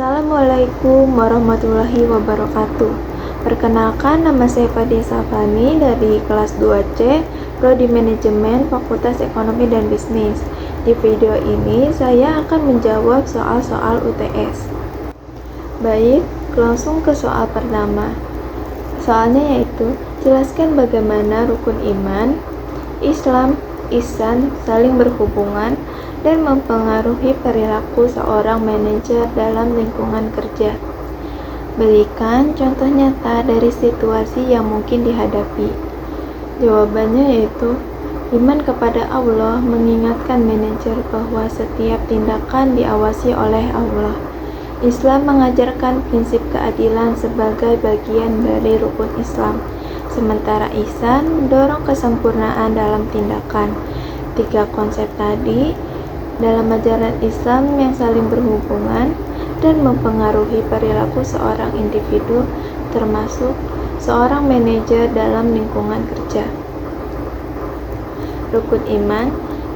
Assalamualaikum warahmatullahi wabarakatuh. Perkenalkan, nama saya Fadia Safani dari kelas 2C, Prodi Manajemen Fakultas Ekonomi dan Bisnis. Di video ini saya akan menjawab soal-soal UTS. Baik, langsung ke soal pertama. Soalnya yaitu, jelaskan bagaimana rukun iman, Islam, ihsan saling berhubungan dan mempengaruhi perilaku seorang manajer dalam lingkungan kerja. Berikan contoh nyata dari situasi yang mungkin dihadapi. Jawabannya yaitu, iman kepada Allah mengingatkan manajer bahwa setiap tindakan diawasi oleh Allah. Islam mengajarkan prinsip keadilan sebagai bagian dari rukun Islam, sementara ihsan mendorong kesempurnaan dalam tindakan. Tiga konsep tadi dalam ajaran Islam yang saling berhubungan dan mempengaruhi perilaku seorang individu, termasuk seorang manajer dalam lingkungan kerja. Rukun iman,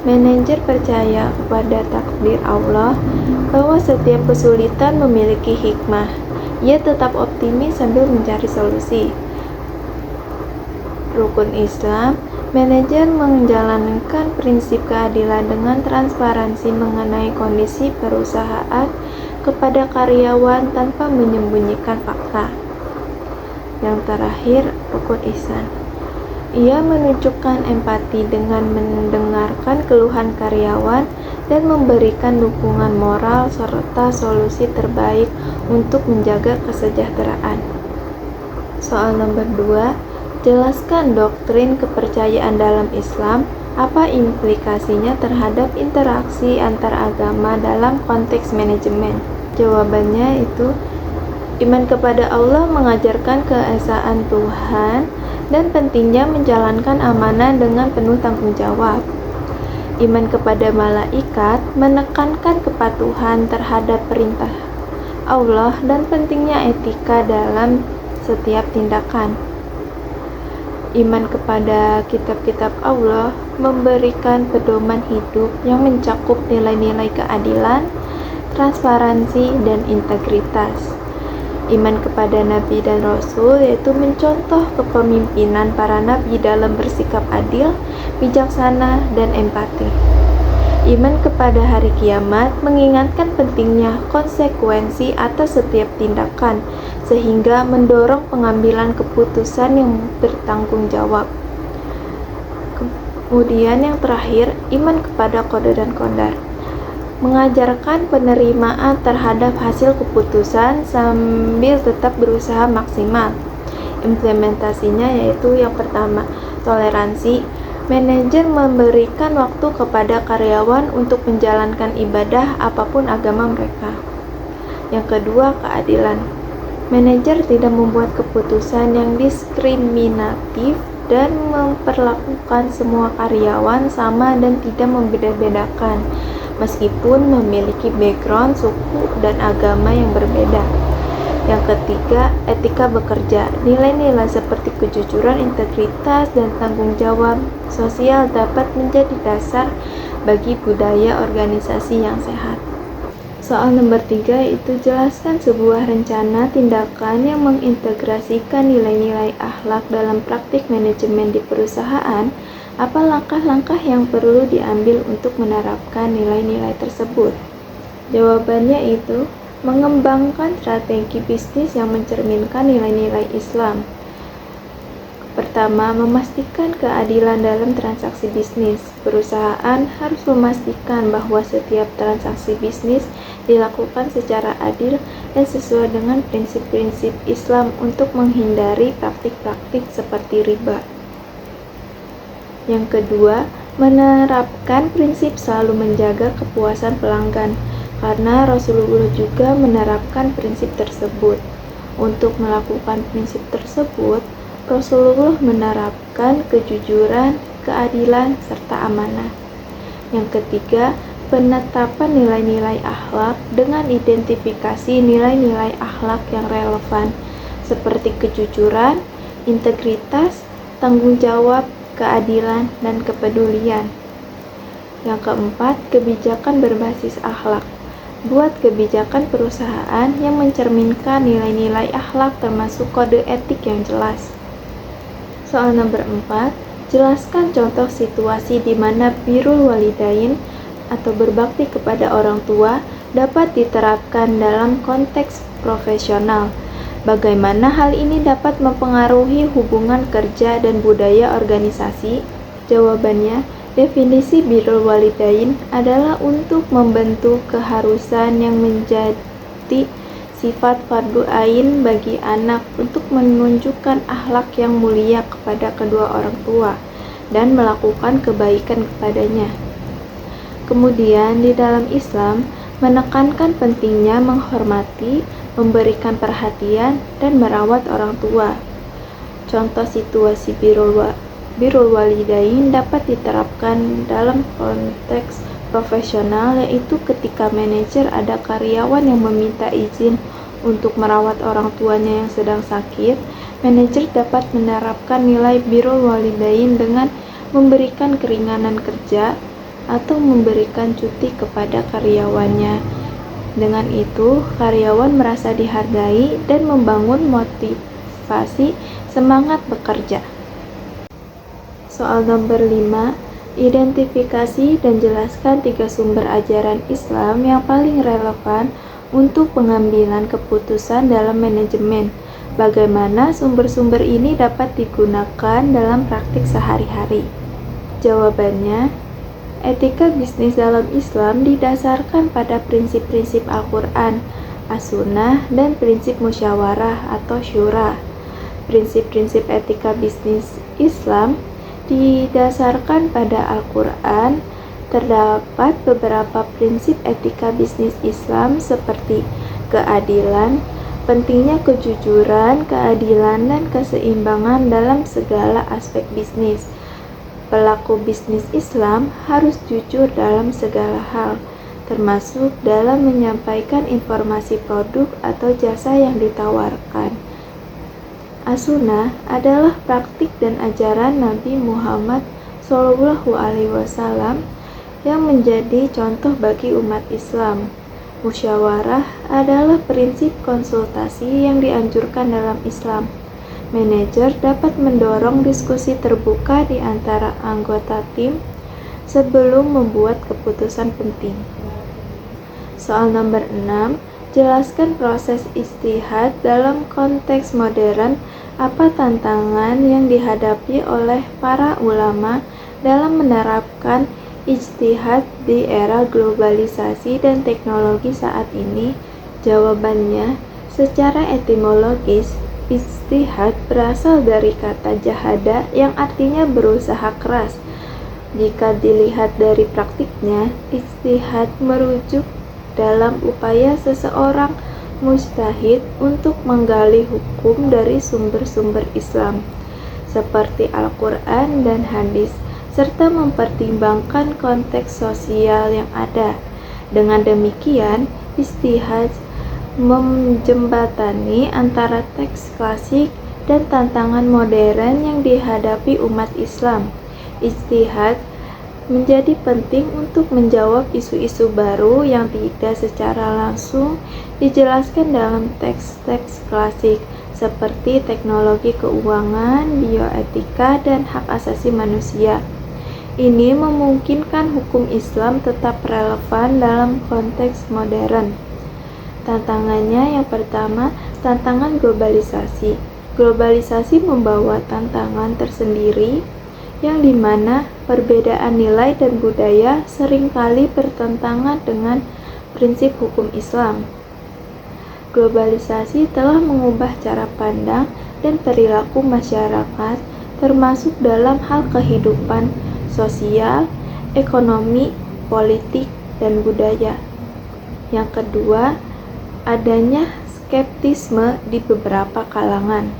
manajer percaya kepada takdir Allah bahwa setiap kesulitan memiliki hikmah. Ia tetap optimis sambil mencari solusi. Rukun Islam, manajer menjalankan prinsip keadilan dengan transparansi mengenai kondisi perusahaan kepada karyawan tanpa menyembunyikan fakta. Yang terakhir, rukun ihsan. Ia menunjukkan empati dengan mendengarkan keluhan karyawan dan memberikan dukungan moral serta solusi terbaik untuk menjaga kesejahteraan. Soal nomor 2, jelaskan doktrin kepercayaan dalam Islam, apa implikasinya terhadap interaksi antar agama dalam konteks manajemen. Jawabannya itu, iman kepada Allah mengajarkan keesaan Tuhan dan pentingnya menjalankan amanah dengan penuh tanggung jawab. Iman kepada malaikat menekankan kepatuhan terhadap perintah Allah dan pentingnya etika dalam setiap tindakan. Iman kepada kitab-kitab Allah memberikan pedoman hidup yang mencakup nilai-nilai keadilan, transparansi, dan integritas. Iman kepada Nabi dan Rasul yaitu mencontoh kepemimpinan para Nabi dalam bersikap adil, bijaksana, dan empati. Iman kepada hari kiamat mengingatkan pentingnya konsekuensi atas setiap tindakan, sehingga mendorong pengambilan keputusan yang bertanggung jawab. Kemudian yang terakhir, iman kepada qada dan qadar mengajarkan penerimaan terhadap hasil keputusan sambil tetap berusaha maksimal. Implementasinya yaitu yang pertama, toleransi. Manajer memberikan waktu kepada karyawan untuk menjalankan ibadah apapun agama mereka. Yang kedua, keadilan. Manajer tidak membuat keputusan yang diskriminatif dan memperlakukan semua karyawan sama dan tidak membeda-bedakan, meskipun memiliki background, suku, dan agama yang berbeda. Yang ketiga, etika bekerja. Nilai-nilai seperti kejujuran, integritas, dan tanggung jawab sosial dapat menjadi dasar bagi budaya organisasi yang sehat. Soal nomor 3 itu jelaskan sebuah rencana tindakan yang mengintegrasikan nilai-nilai akhlak dalam praktik manajemen di perusahaan. Apa langkah-langkah yang perlu diambil untuk menerapkan nilai-nilai tersebut? Jawabannya itu, mengembangkan strategi bisnis yang mencerminkan nilai-nilai Islam. Pertama, memastikan keadilan dalam transaksi bisnis. Perusahaan harus memastikan bahwa setiap transaksi bisnis dilakukan secara adil dan sesuai dengan prinsip-prinsip Islam untuk menghindari praktik-praktik seperti riba. Yang kedua, menerapkan prinsip selalu menjaga kepuasan pelanggan, karena Rasulullah juga menerapkan prinsip tersebut. Untuk melakukan prinsip tersebut, Rasulullah menerapkan kejujuran, keadilan, serta amanah. Yang ketiga, penetapan nilai-nilai akhlak dengan identifikasi nilai-nilai akhlak yang relevan, seperti kejujuran, integritas, tanggung jawab, keadilan, dan kepedulian. Yang keempat, kebijakan berbasis akhlak. Buat kebijakan perusahaan yang mencerminkan nilai-nilai akhlak termasuk kode etik yang jelas. Soal nomor 4, jelaskan contoh situasi di mana birrul walidain atau berbakti kepada orang tua dapat diterapkan dalam konteks profesional. Bagaimana hal ini dapat mempengaruhi hubungan kerja dan budaya organisasi? Jawabannya, definisi birrul walidain adalah untuk membentuk keharusan yang menjadi sifat fardu ain bagi anak untuk menunjukkan akhlak yang mulia kepada kedua orang tua dan melakukan kebaikan kepadanya. Kemudian di dalam Islam menekankan pentingnya menghormati, memberikan perhatian, dan merawat orang tua. Contoh situasi birrul walidain dapat diterapkan dalam konteks profesional, yaitu ketika manajer ada karyawan yang meminta izin untuk merawat orang tuanya yang sedang sakit, manajer dapat menerapkan nilai birrul walidain dengan memberikan keringanan kerja atau memberikan cuti kepada karyawannya. Dengan itu, karyawan merasa dihargai dan membangun motivasi semangat bekerja. Soal nomor 5, identifikasi dan jelaskan 3 sumber ajaran Islam yang paling relevan untuk pengambilan keputusan dalam manajemen. Bagaimana sumber-sumber ini dapat digunakan dalam praktik sehari-hari? Jawabannya, etika bisnis dalam Islam didasarkan pada prinsip-prinsip Al-Quran, As-Sunnah, dan prinsip musyawarah atau syura. Prinsip-prinsip etika bisnis Islam didasarkan pada Al-Quran. Terdapat beberapa prinsip etika bisnis Islam seperti keadilan, pentingnya kejujuran, keadilan, dan keseimbangan dalam segala aspek bisnis. Pelaku bisnis Islam harus jujur dalam segala hal, termasuk dalam menyampaikan informasi produk atau jasa yang ditawarkan. As-Sunnah adalah praktik dan ajaran Nabi Muhammad SAW yang menjadi contoh bagi umat Islam. Musyawarah adalah prinsip konsultasi yang dianjurkan dalam Islam. Manajer dapat mendorong diskusi terbuka di antara anggota tim sebelum membuat keputusan penting. Soal nomor 6, jelaskan proses ijtihad dalam konteks modern. Apa tantangan yang dihadapi oleh para ulama dalam menerapkan ijtihad di era globalisasi dan teknologi saat ini? Jawabannya, secara etimologis, ijtihad berasal dari kata jahada yang artinya berusaha keras. Jika dilihat dari praktiknya, ijtihad merujuk dalam upaya seseorang mujtahid untuk menggali hukum dari sumber-sumber Islam seperti Al-Quran dan hadis, serta mempertimbangkan konteks sosial yang ada. Dengan demikian, ijtihad menjembatani antara teks klasik dan tantangan modern yang dihadapi umat Islam. Ijtihad menjadi penting untuk menjawab isu-isu baru yang tidak secara langsung dijelaskan dalam teks-teks klasik seperti teknologi keuangan, bioetika, dan hak asasi manusia. Ini memungkinkan hukum Islam tetap relevan dalam konteks modern. Tantangannya yang pertama, tantangan globalisasi. Globalisasi membawa tantangan tersendiri yang dimana perbedaan nilai dan budaya seringkali bertentangan dengan prinsip hukum Islam. Globalisasi telah mengubah cara pandang dan perilaku masyarakat, termasuk dalam hal kehidupan sosial, ekonomi, politik, dan budaya. Yang kedua, adanya skeptisme di beberapa kalangan.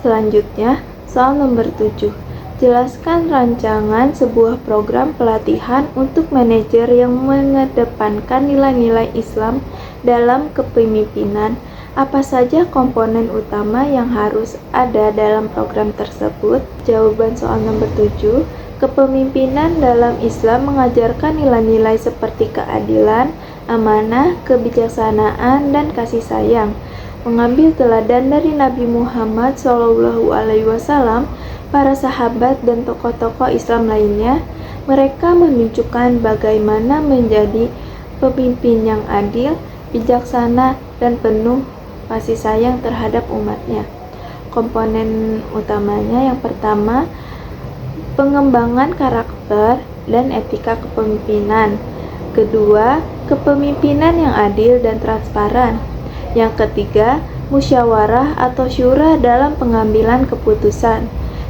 Selanjutnya, soal nomor 7. Jelaskan rancangan sebuah program pelatihan untuk manajer yang mengedepankan nilai-nilai Islam dalam kepemimpinan. Apa saja komponen utama yang harus ada dalam program tersebut? Jawaban soal nomor 7. Kepemimpinan dalam Islam mengajarkan nilai-nilai seperti keadilan, amanah, kebijaksanaan, dan kasih sayang. Mengambil teladan dari Nabi Muhammad SAW, para sahabat dan tokoh-tokoh Islam lainnya, mereka menunjukkan bagaimana menjadi pemimpin yang adil, bijaksana, dan penuh kasih sayang terhadap umatnya. Komponen utamanya yang pertama, pengembangan karakter dan etika kepemimpinan. Kedua, kepemimpinan yang adil dan transparan. Yang ketiga, musyawarah atau syura dalam pengambilan keputusan.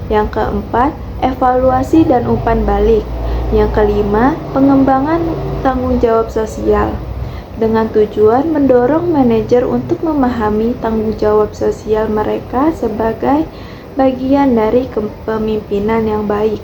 Yang keempat, evaluasi dan umpan balik. Yang kelima, pengembangan tanggung jawab sosial. Dengan tujuan mendorong manajer untuk memahami tanggung jawab sosial mereka sebagai bagian dari kepemimpinan yang baik.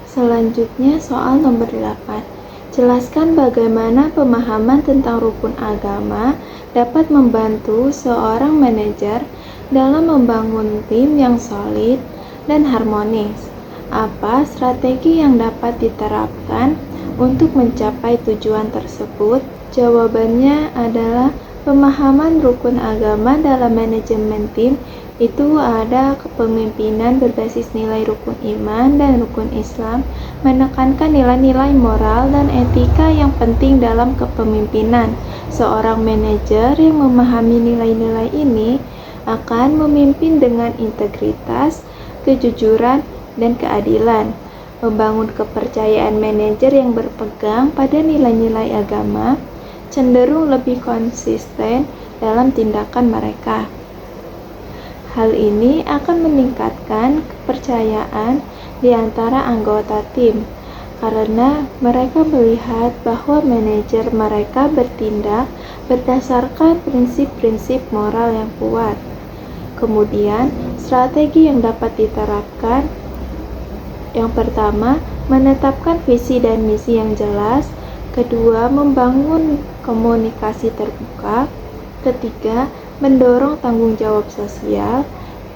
Selanjutnya soal nomor 8. Jelaskan bagaimana pemahaman tentang rukun agama dapat membantu seorang manajer dalam membangun tim yang solid dan harmonis. Apa strategi yang dapat diterapkan untuk mencapai tujuan tersebut? Jawabannya adalah pemahaman rukun agama dalam manajemen tim itu ada kepemimpinan berbasis nilai rukun iman dan rukun Islam, menekankan nilai-nilai moral dan etika yang penting dalam kepemimpinan. Seorang manajer yang memahami nilai-nilai ini akan memimpin dengan integritas, kejujuran, dan keadilan. Membangun kepercayaan manajer yang berpegang pada nilai-nilai agama cenderung lebih konsisten dalam tindakan mereka. Hal ini akan meningkatkan kepercayaan di antara anggota tim, karena mereka melihat bahwa manajer mereka bertindak berdasarkan prinsip-prinsip moral yang kuat. Kemudian, strategi yang dapat diterapkan, yang pertama, menetapkan visi dan misi yang jelas. Kedua, membangun komunikasi terbuka. Ketiga, mendorong tanggung jawab sosial.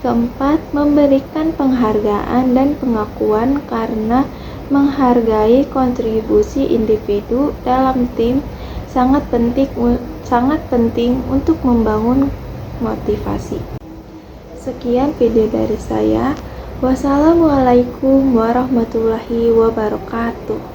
Keempat, memberikan penghargaan dan pengakuan karena menghargai kontribusi individu dalam tim sangat penting untuk membangun motivasi. Sekian video dari saya. Wassalamualaikum warahmatullahi wabarakatuh.